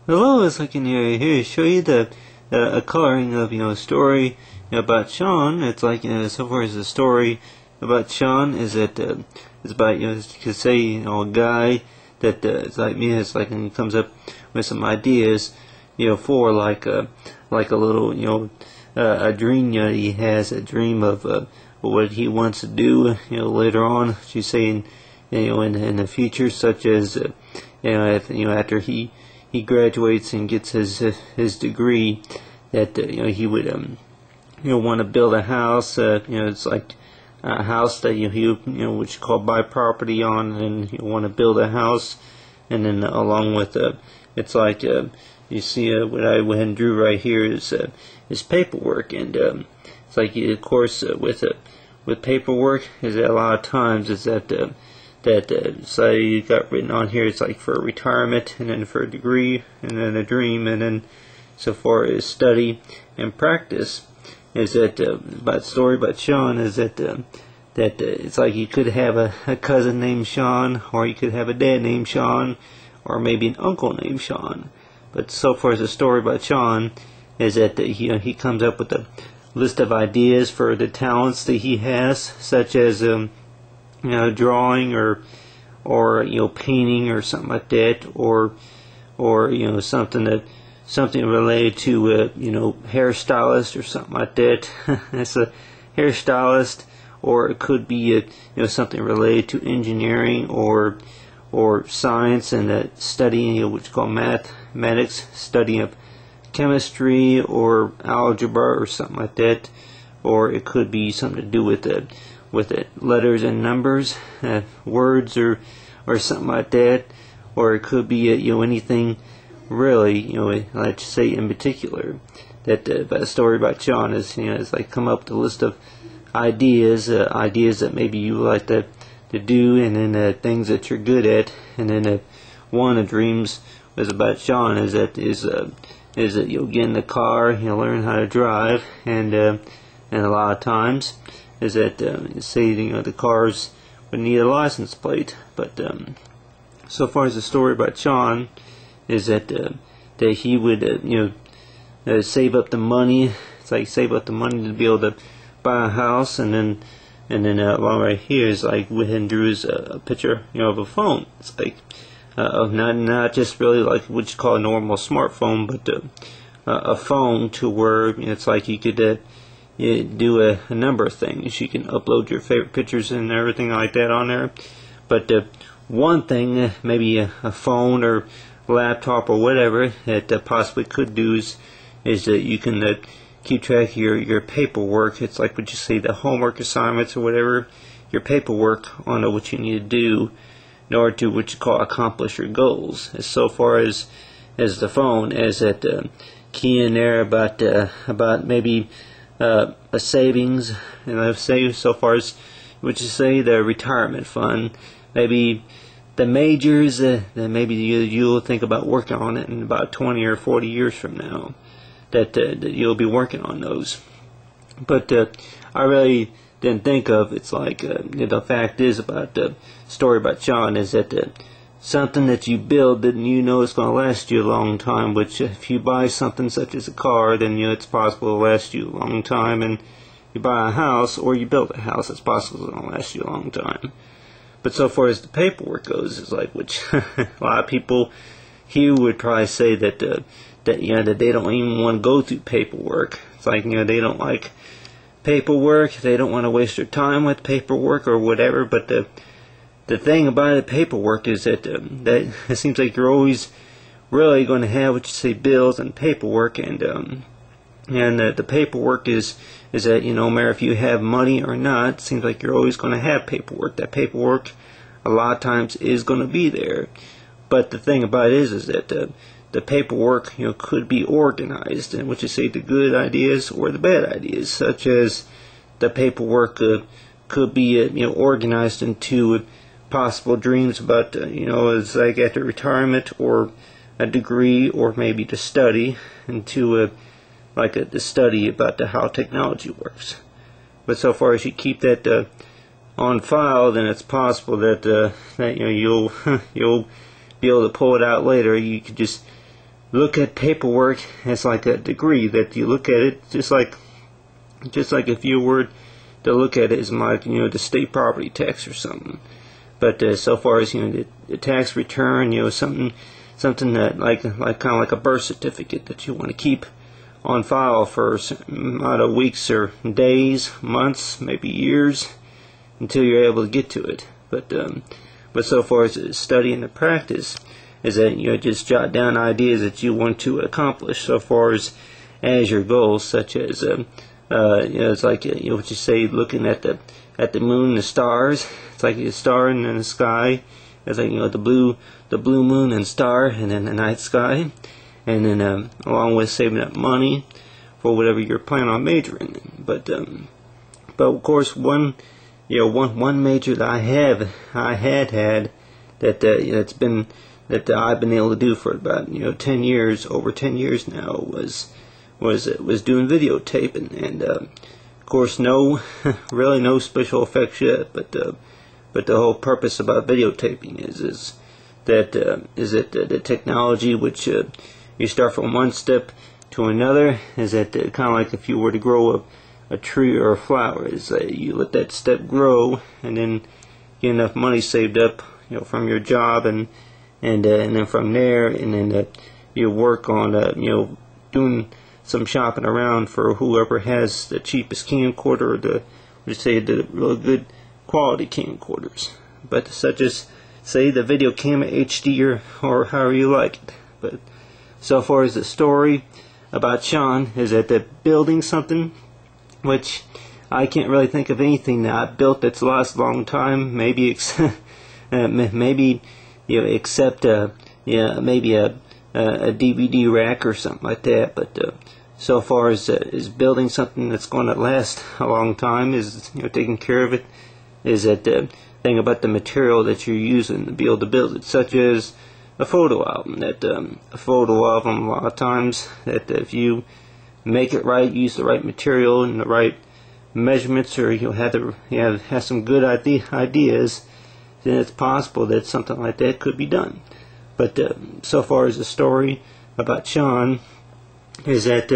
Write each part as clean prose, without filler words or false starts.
Hello, it's like in here to show you the a coloring of a story about Sean. It's like so far as the story about Sean is that it's about you could say a guy that it's like me. It's like and he comes up with some ideas for like a little a dream that he has a dream of what he wants to do later on. She's saying in the future, such as after he graduates and gets his degree, that he would want to build a house. It's like a house that he what you call buy property on, and you want to build a house, and then along with it's like you see what I went and drew right here is paperwork, and it's like of course with paperwork is that a lot of times is that say you got written on here, it's like for retirement, and then for a degree, and then a dream, and then so far as study and practice is that about story about Sean is that it's like you could have a cousin named Sean, or you could have a dad named Sean, or maybe an uncle named Sean. But so far as the story about Sean is that he comes up with a list of ideas for the talents that he has, such as drawing or painting or something like that, or something related to hairstylist or something like that. That's a hairstylist, or it could be something related to engineering or science and studying which is called mathematics, studying of chemistry or algebra or something like that, or it could be something to do with letters and numbers, words or something like that, or it could be anything really let's say in particular that the story about Sean is it's like come up with a list of ideas that maybe you like to do, and then things that you're good at, and then one of the dreams was about Sean is that you'll get in the car, learn how to drive, and a lot of times is that say the cars would need a license plate. But so far as the story about Sean is that he would save up the money. It's like save up the money to be able to buy a house, and then along right here is like went and drew a picture of a phone. It's like of not just really like what you call a normal smartphone, but a phone to where it's like you could do a number of things. You can upload your favorite pictures and everything like that on there. But one thing, maybe a phone or laptop or whatever that possibly could do is that you can keep track of your paperwork. It's like what you say, the homework assignments or whatever, your paperwork on what you need to do in order to what you call accomplish your goals. As so far as the phone, as that key in there about maybe a savings, say so far as what you say the retirement fund, maybe the majors that maybe you'll think about working on it in about 20 or 40 years from now, that you'll be working on those. But I really didn't think of, it's like the fact is about the story about Sean is that something that you build that is going to last you a long time, which if you buy something such as a car, then it's possible to last you a long time, and you buy a house or you build a house, it's possible it's going to last you a long time. But so far as the paperwork goes, it's like, which a lot of people here would probably say that that they don't even want to go through paperwork. It's like they don't like paperwork, they don't want to waste their time with paperwork or whatever. But the thing about the paperwork is that it seems like you're always really going to have what you say bills and paperwork, and the paperwork is that no matter if you have money or not, it seems like you're always going to have paperwork. That paperwork a lot of times is going to be there. But the thing about it is that the paperwork could be organized, and what you say, the good ideas or the bad ideas, such as the paperwork could be organized into possible dreams about it's like after retirement or a degree, or maybe to study into the study about how technology works. But so far as you keep that on file, then it's possible that you'll be able to pull it out later. You could just look at paperwork as like a degree, that you look at it just like if you were to look at it as like, you know, the state property tax or something. But so far as, you know, the tax return, you know, something that like kind of like a birth certificate that you want to keep on file for a certain amount of weeks or days, months, maybe years, until you're able to get to it. But so far as the study and the practice is that, you know, just jot down ideas that you want to accomplish so far as your goals, such as you know, it's like, you know, what you say, looking at the moon and the stars. It's like a star in the sky. It's like, you know, the blue moon and star, and then the night sky, and then along with saving up money for whatever you're planning on majoring in. But of course, one major that I had that you know, that I've been able to do for about, you know, 10 years, over 10 years now, was doing videotaping, and of course, really no special effects yet, but the whole purpose about videotaping is that the technology, which you start from one step to another, is that kind of like if you were to grow a tree or a flower, is that you let that step grow, and then get enough money saved up, you know, from your job, and then from there, and then you work on you know, doing some shopping around for whoever has the cheapest camcorder, or the real good quality camcorders, but such as, say, the Video Camera HD, or however you like it. But so far as the story about Sean is that they're building something, which I can't really think of anything that I've built that's lost a long time. Maybe maybe, you know, except yeah, maybe a DVD rack or something like that. But so far as building something that's going to last a long time, is, you know, taking care of it, is that thing about the material that you're using to be able to build it, such as a photo album. That a photo album, a lot of times, that if you make it right, use the right material and the right measurements, or you'll have some good ideas, then it's possible that something like that could be done. But so far as the story about Sean is that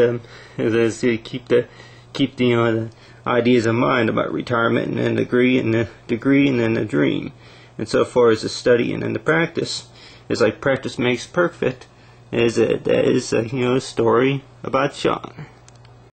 is to keep the the ideas in mind about retirement, and then the degree and then the dream. And so far as the study and then the practice, is like practice makes perfect. That is you know, a story about Sean.